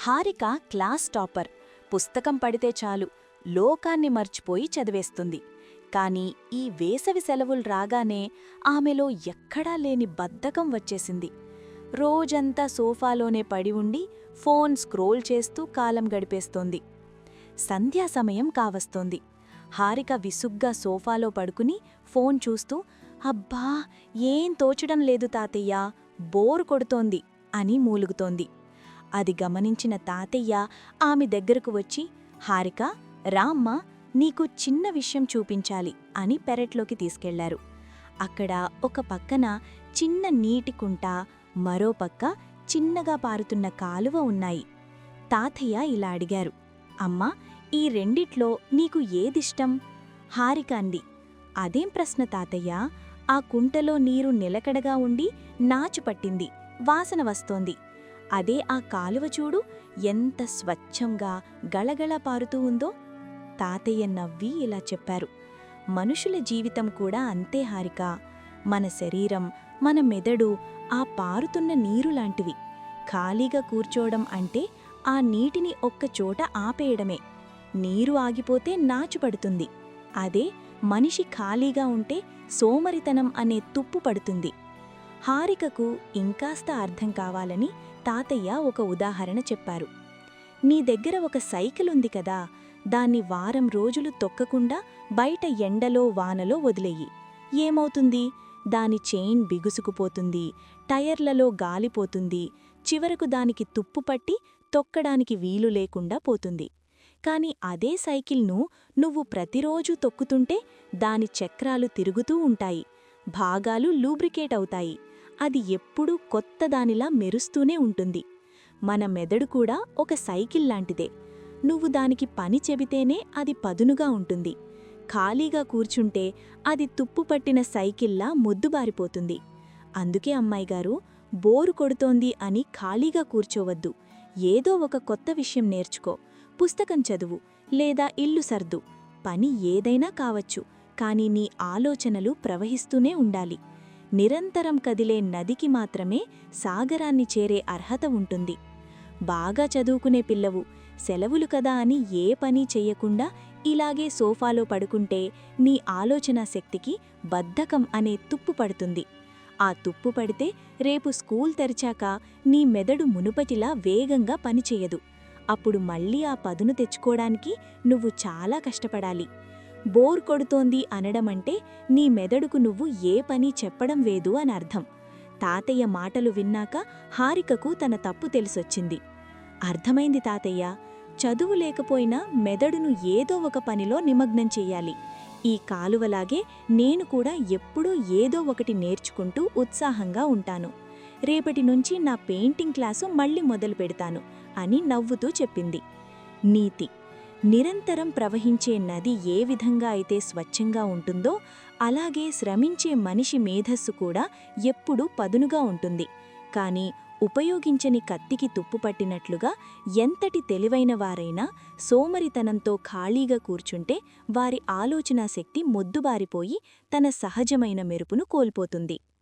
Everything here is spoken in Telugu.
Harika class topper. పుస్తకం పడితే చాలు లోకాన్ని మర్చిపోయి చదివేస్తుంది. కాని ఈ వేసవి సెలవులు రాగానే ఆమెలో ఎక్కడా లేని బద్ధకం వచ్చేసింది. రోజంతా సోఫాలోనే పడి ఉండి ఫోన్ స్క్రోల్ చేస్తూ కాలం గడిపేస్తోంది. సంధ్యా సమయం కావస్తోంది. హారిక విసుగ్గా సోఫాలో పడుకుని ఫోన్ చూస్తూ, అబ్బా, ఏం తోచడం లేదు తాతయ్య, బోర్ కొడుతోంది అని మూలుగుతోంది. అది గమనించిన తాతయ్య ఆమె దగ్గరకు వచ్చి, హారిక, రామ్మా, నీకు చిన్న విషయం చూపించాలి అని పెరట్లోకి తీసుకెళ్లారు. అక్కడ ఒక పక్కన చిన్న నీటి కుంట, మరో పక్క చిన్నగా పారుతున్న కాలువ ఉన్నాయి. తాతయ్య ఇలా అడిగారు, అమ్మా, ఈ రెండిట్లో నీకు ఏదిష్టం? హారిక అంది, అదేం ప్రశ్న తాతయ్య, ఆ కుంటలో నీరు నిలకడగా ఉండి నాచుపట్టింది, వాసన వస్తోంది. అదే ఆ కాలువ చూడు, ఎంత స్వచ్ఛంగా గళగళ పారుతూ ఉందో. తాతయ్య నవ్వి ఇలా చెప్పారు, మనుషుల జీవితం కూడా అంతే హారిక. మన శరీరం, మన మెదడు ఆ పారుతున్న నీరులాంటివి. ఖాళీగా కూర్చోవడం అంటే ఆ నీటిని ఒక్కచోట ఆపేయడమే. నీరు ఆగిపోతే నాచుపడుతుంది. అదే మనిషి ఖాళీగా ఉంటే సోమరితనం అనే తుప్పు పడుతుంది. హారికకు ఇంకాస్త అర్థం కావాలని తాతయ్య ఒక ఉదాహరణ చెప్పారు. నీ దగ్గర ఒక సైకిల్ ఉంది కదా, దాన్ని వారం రోజులు తొక్కకుండా బయట ఎండలో వానలో వదిలేయి. ఏమవుతుంది? దాని చైన్ బిగుసుకుపోతుంది, టైర్లలో గాలిపోతుంది, చివరకు దానికి తుప్పుపట్టి తొక్కడానికి వీలు లేకుండా పోతుంది. కాని అదే సైకిల్ను నువ్వు ప్రతిరోజూ తొక్కుతుంటే దాని చక్రాలు తిరుగుతూ ఉంటాయి, భాగాలు లూబ్రికేట్ అవుతాయి, అది ఎప్పుడూ కొత్తదానిలా మెరుస్తూనే ఉంటుంది. మన మెదడు కూడా ఒక సైకిల్ లాంటిదే. నువ్వు దానికి పని చెబితేనే అది పదునుగా ఉంటుంది. ఖాళీగా కూర్చుంటే అది తుప్పుపట్టిన సైకిల్లా మొద్దుబారిపోతుంది. అందుకే అమ్మాయిగారు, బోరు కొడుతోంది అని ఖాళీగా కూర్చోవద్దు. ఏదో ఒక కొత్త విషయం నేర్చుకో, పుస్తకం చదువు, లేదా ఇల్లు సర్దు. పని ఏదైనా కావచ్చు, కాని నీ ఆలోచనలు ప్రవహిస్తూనే ఉండాలి. నిరంతరం కదిలే నదికి మాత్రమే సాగరాన్ని చేరే అర్హత ఉంటుంది. బాగా చదువుకునే పిల్లవు, సెలవులు కదా అని ఏ పని చెయ్యకుండా ఇలాగే సోఫాలో పడుకుంటే నీ ఆలోచనా శక్తికి బద్ధకం అనే తుప్పు పడుతుంది. ఆ తుప్పు పడితే రేపు స్కూల్ తెరిచాక నీ మెదడు మునుపటిలా వేగంగా పనిచెయ్యదు. అప్పుడు మళ్ళీ ఆ పదును తెచ్చుకోడానికి నువ్వు చాలా కష్టపడాలి. బోర్ కొడుతోంది అనడమంటే నీ మెదడుకు నువ్వు ఏ పని చెప్పడం లేదు అనర్థం. తాతయ్య మాటలు విన్నాక హారికకు తన తప్పు తెలిసొచ్చింది. అర్థమైంది తాతయ్య, చదువు లేకపోయినా మెదడును ఏదో ఒక పనిలో నిమగ్నం చెయ్యాలి. ఈ కాలువలాగే నేను కూడా ఎప్పుడూ ఏదో ఒకటి నేర్చుకుంటూ ఉత్సాహంగా ఉంటాను. రేపటి నుంచి నా పెయింటింగ్ క్లాసు మళ్ళీ మొదలు పెడతాను అని నవ్వుతూ చెప్పింది. నీతి: నిరంతరం ప్రవహించే నది ఏ విధంగా అయితే స్వచ్ఛంగా ఉంటుందో అలాగే శ్రమించే మనిషి మేధస్సు కూడా ఎప్పుడూ పదునుగా ఉంటుంది. కాని ఉపయోగించని కత్తికి తుప్పుపట్టినట్లుగా ఎంతటి తెలివైన వారైనా సోమరితనంతో ఖాళీగా కూర్చుంటే వారి ఆలోచనాశక్తి మొద్దుబారిపోయి తన సహజమైన మెరుపును కోల్పోతుంది.